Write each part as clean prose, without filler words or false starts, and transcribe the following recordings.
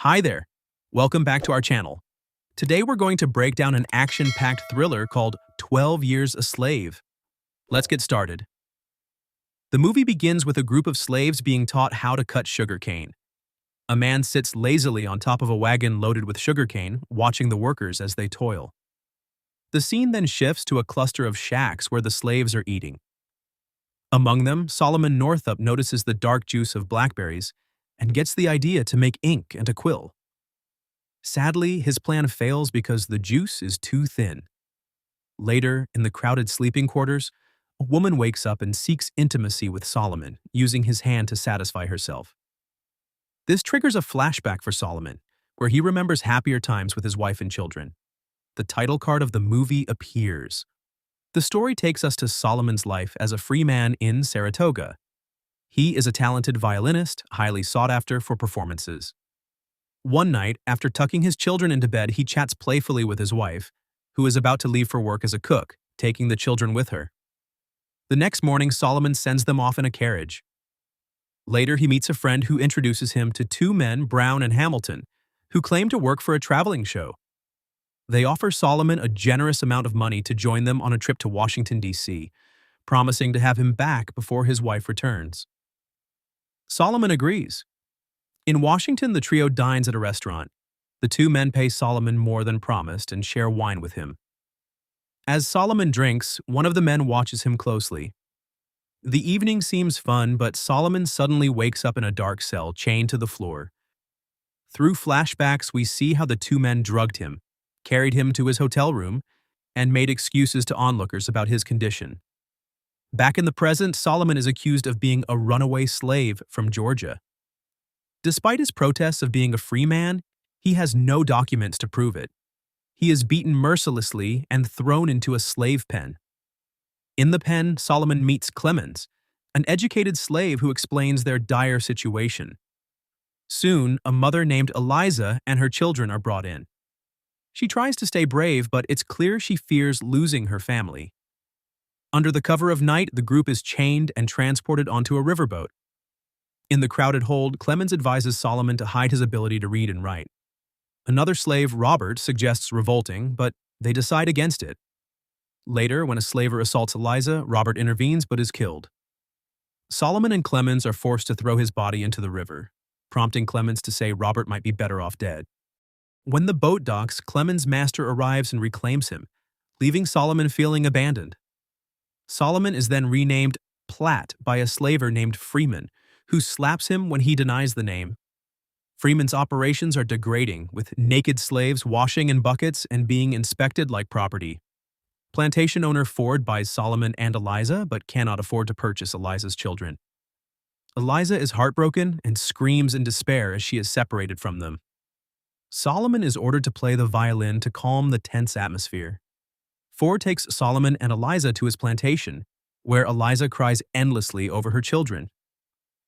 Hi there. Welcome back to our channel. Today we're going to break down an action-packed thriller called 12 Years a Slave. Let's get started. The movie begins with a group of slaves being taught how to cut sugarcane. A man sits lazily on top of a wagon loaded with sugarcane, watching the workers as they toil. The scene then shifts to a cluster of shacks where the slaves are eating. Among them, Solomon Northup notices the dark juice of blackberries and gets the idea to make ink and a quill. Sadly, his plan fails because the juice is too thin. Later, in the crowded sleeping quarters, a woman wakes up and seeks intimacy with Solomon, using his hand to satisfy herself. This triggers a flashback for Solomon, where he remembers happier times with his wife and children. The title card of the movie appears. The story takes us to Solomon's life as a free man in Saratoga. He is a talented violinist, highly sought after for performances. One night, after tucking his children into bed, he chats playfully with his wife, who is about to leave for work as a cook, taking the children with her. The next morning, Solomon sends them off in a carriage. Later, he meets a friend who introduces him to two men, Brown and Hamilton, who claim to work for a traveling show. They offer Solomon a generous amount of money to join them on a trip to Washington, D.C., promising to have him back before his wife returns. Solomon agrees. In Washington, the trio dines at a restaurant. The two men pay Solomon more than promised and share wine with him. As Solomon drinks, one of the men watches him closely. The evening seems fun, but Solomon suddenly wakes up in a dark cell, chained to the floor. Through flashbacks, we see how the two men drugged him, carried him to his hotel room, and made excuses to onlookers about his condition. Back in the present, Solomon is accused of being a runaway slave from Georgia. Despite his protests of being a free man, he has no documents to prove it. He is beaten mercilessly and thrown into a slave pen. In the pen, Solomon meets Clemens, an educated slave who explains their dire situation. Soon, a mother named Eliza and her children are brought in. She tries to stay brave, but it's clear she fears losing her family. Under the cover of night, the group is chained and transported onto a riverboat. In the crowded hold, Clemens advises Solomon to hide his ability to read and write. Another slave, Robert, suggests revolting, but they decide against it. Later, when a slaver assaults Eliza, Robert intervenes but is killed. Solomon and Clemens are forced to throw his body into the river, prompting Clemens to say Robert might be better off dead. When the boat docks, Clemens' master arrives and reclaims him, leaving Solomon feeling abandoned. Solomon is then renamed Platt by a slaver named Freeman, who slaps him when he denies the name. Freeman's operations are degrading, with naked slaves washing in buckets and being inspected like property. Plantation owner Ford buys Solomon and Eliza, but cannot afford to purchase Eliza's children. Eliza is heartbroken and screams in despair as she is separated from them. Solomon is ordered to play the violin to calm the tense atmosphere. Ford takes Solomon and Eliza to his plantation, where Eliza cries endlessly over her children.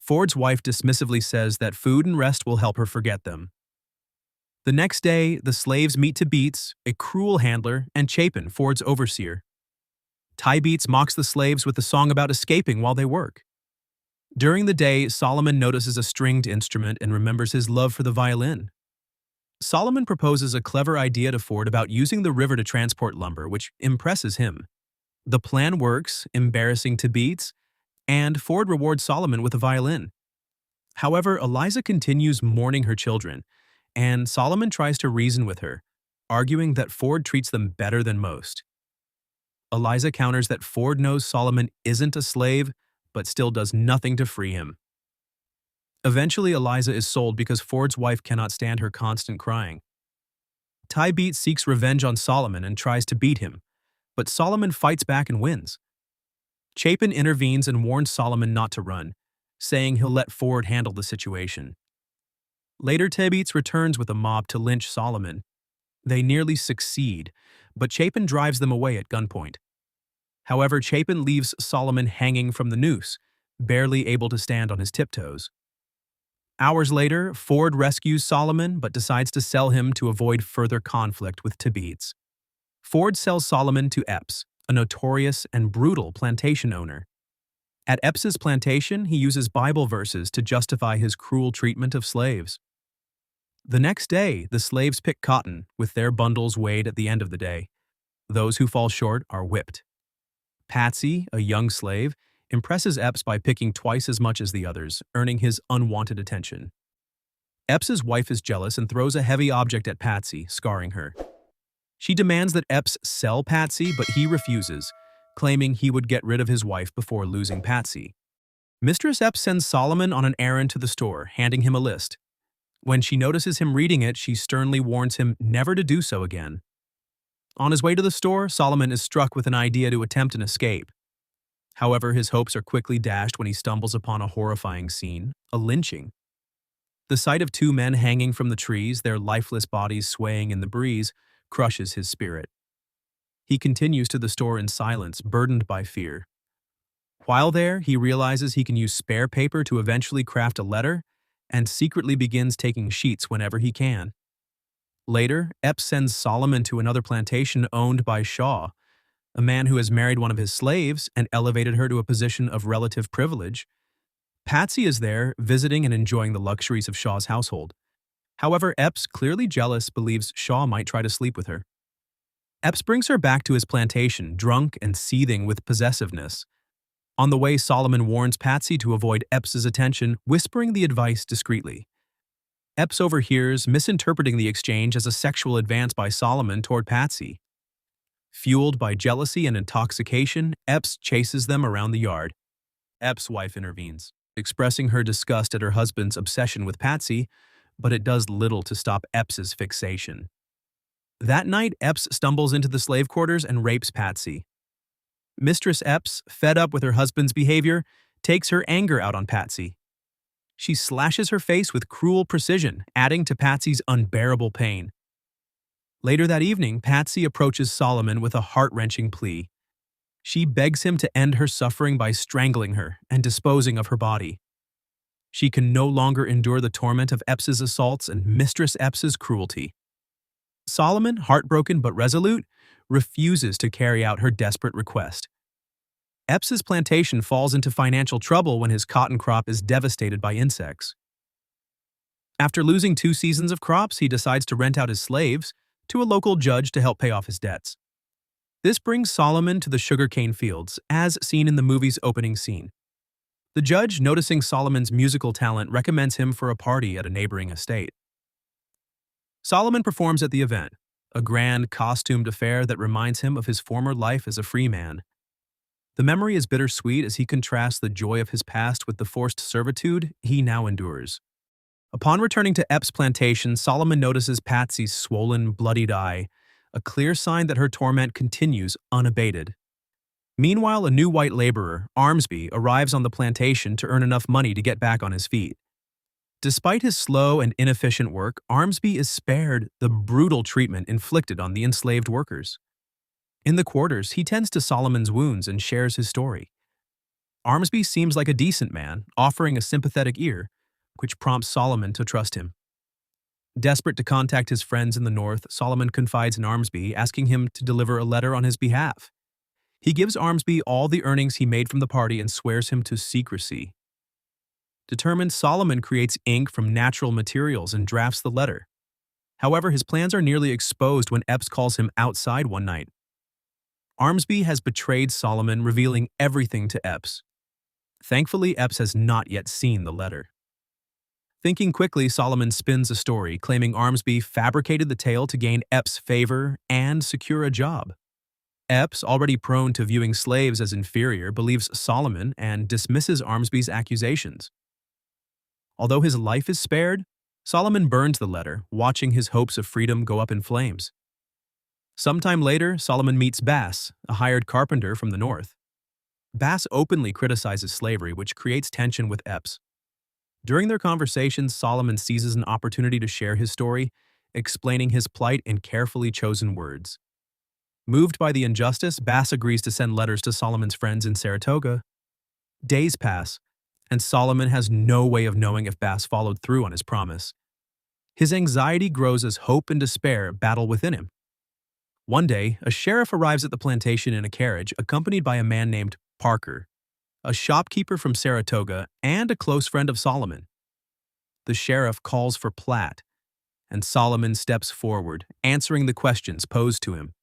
Ford's wife dismissively says that food and rest will help her forget them. The next day, the slaves meet to Beats, a cruel handler, and Chapin, Ford's overseer. Ty Beats mocks the slaves with a song about escaping while they work. During the day, Solomon notices a stringed instrument and remembers his love for the violin. Solomon proposes a clever idea to Ford about using the river to transport lumber, which impresses him. The plan works, embarrassing to Beats, and Ford rewards Solomon with a violin. However, Eliza continues mourning her children, and Solomon tries to reason with her, arguing that Ford treats them better than most. Eliza counters that Ford knows Solomon isn't a slave, but still does nothing to free him. Eventually, Eliza is sold because Ford's wife cannot stand her constant crying. Ty Beats seeks revenge on Solomon and tries to beat him, but Solomon fights back and wins. Chapin intervenes and warns Solomon not to run, saying he'll let Ford handle the situation. Later, Ty Beats returns with a mob to lynch Solomon. They nearly succeed, but Chapin drives them away at gunpoint. However, Chapin leaves Solomon hanging from the noose, barely able to stand on his tiptoes. Hours later, Ford rescues Solomon but decides to sell him to avoid further conflict with Ty Beats. Ford sells Solomon to Epps, a notorious and brutal plantation owner. At Epps's plantation, he uses Bible verses to justify his cruel treatment of slaves. The next day, the slaves pick cotton, with their bundles weighed at the end of the day. Those who fall short are whipped. Patsy, a young slave, impresses Epps by picking twice as much as the others, earning his unwanted attention. Epps's wife is jealous and throws a heavy object at Patsy, scarring her. She demands that Epps sell Patsy, but he refuses, claiming he would get rid of his wife before losing Patsy. Mistress Epps sends Solomon on an errand to the store, handing him a list. When she notices him reading it, she sternly warns him never to do so again. On his way to the store, Solomon is struck with an idea to attempt an escape. However, his hopes are quickly dashed when he stumbles upon a horrifying scene, a lynching. The sight of two men hanging from the trees, their lifeless bodies swaying in the breeze, crushes his spirit. He continues to the store in silence, burdened by fear. While there, he realizes he can use spare paper to eventually craft a letter, and secretly begins taking sheets whenever he can. Later, Epps sends Solomon to another plantation owned by Shaw, a man who has married one of his slaves and elevated her to a position of relative privilege. Patsy is there, visiting and enjoying the luxuries of Shaw's household. However, Epps, clearly jealous, believes Shaw might try to sleep with her. Epps brings her back to his plantation, drunk and seething with possessiveness. On the way, Solomon warns Patsy to avoid Epps's attention, whispering the advice discreetly. Epps overhears, misinterpreting the exchange as a sexual advance by Solomon toward Patsy. Fueled by jealousy and intoxication, Epps chases them around the yard. Epps' wife intervenes, expressing her disgust at her husband's obsession with Patsy, but it does little to stop Epps's fixation. That night, Epps stumbles into the slave quarters and rapes Patsy. Mistress Epps, fed up with her husband's behavior, takes her anger out on Patsy. She slashes her face with cruel precision, adding to Patsy's unbearable pain. Later that evening, Patsy approaches Solomon with a heart-wrenching plea. She begs him to end her suffering by strangling her and disposing of her body. She can no longer endure the torment of Epps's assaults and Mistress Epps's cruelty. Solomon, heartbroken but resolute, refuses to carry out her desperate request. Epps's plantation falls into financial trouble when his cotton crop is devastated by insects. After losing 2 seasons of crops, he decides to rent out his slaves to a local judge to help pay off his debts. This brings Solomon to the sugarcane fields, as seen in the movie's opening scene. The judge, noticing Solomon's musical talent, recommends him for a party at a neighboring estate. Solomon performs at the event, a grand costumed affair that reminds him of his former life as a free man. The memory is bittersweet as he contrasts the joy of his past with the forced servitude he now endures. Upon returning to Epps' plantation, Solomon notices Patsy's swollen, bloodied eye, a clear sign that her torment continues unabated. Meanwhile, a new white laborer, Armsby, arrives on the plantation to earn enough money to get back on his feet. Despite his slow and inefficient work, Armsby is spared the brutal treatment inflicted on the enslaved workers. In the quarters, he tends to Solomon's wounds and shares his story. Armsby seems like a decent man, offering a sympathetic ear, which prompts Solomon to trust him. Desperate to contact his friends in the north, Solomon confides in Armsby, asking him to deliver a letter on his behalf. He gives Armsby all the earnings he made from the party and swears him to secrecy. Determined, Solomon creates ink from natural materials and drafts the letter. However, his plans are nearly exposed when Epps calls him outside one night. Armsby has betrayed Solomon, revealing everything to Epps. Thankfully, Epps has not yet seen the letter. Thinking quickly, Solomon spins a story, claiming Armsby fabricated the tale to gain Epps' favor and secure a job. Epps, already prone to viewing slaves as inferior, believes Solomon and dismisses Armsby's accusations. Although his life is spared, Solomon burns the letter, watching his hopes of freedom go up in flames. Sometime later, Solomon meets Bass, a hired carpenter from the north. Bass openly criticizes slavery, which creates tension with Epps. During their conversations, Solomon seizes an opportunity to share his story, explaining his plight in carefully chosen words. Moved by the injustice, Bass agrees to send letters to Solomon's friends in Saratoga. Days pass, and Solomon has no way of knowing if Bass followed through on his promise. His anxiety grows as hope and despair battle within him. One day, a sheriff arrives at the plantation in a carriage, accompanied by a man named Parker, a shopkeeper from Saratoga and a close friend of Solomon. The sheriff calls for Platt, and Solomon steps forward, answering the questions posed to him.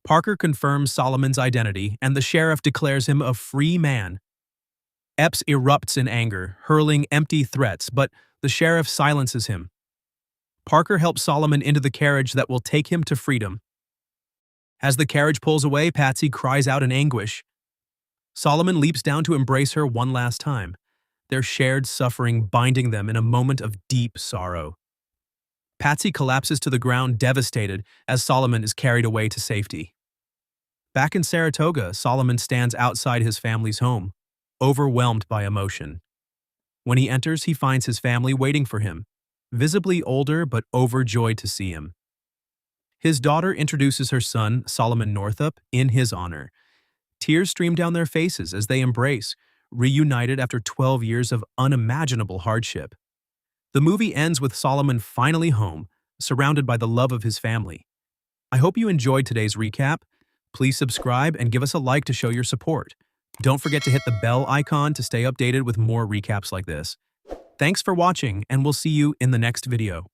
Parker confirms Solomon's identity, and the sheriff declares him a free man. Epps erupts in anger, hurling empty threats, but the sheriff silences him. Parker helps Solomon into the carriage that will take him to freedom. As the carriage pulls away, Patsy cries out in anguish. Solomon leaps down to embrace her one last time, their shared suffering binding them in a moment of deep sorrow. Patsy collapses to the ground devastated as Solomon is carried away to safety. Back in Saratoga, Solomon stands outside his family's home, overwhelmed by emotion. When he enters, he finds his family waiting for him, visibly older but overjoyed to see him. His daughter introduces her son, Solomon Northup, in his honor. Tears stream down their faces as they embrace, reunited after 12 years of unimaginable hardship. The movie ends with Solomon finally home, surrounded by the love of his family. I hope you enjoyed today's recap. Please subscribe and give us a like to show your support. Don't forget to hit the bell icon to stay updated with more recaps like this. Thanks for watching, and we'll see you in the next video.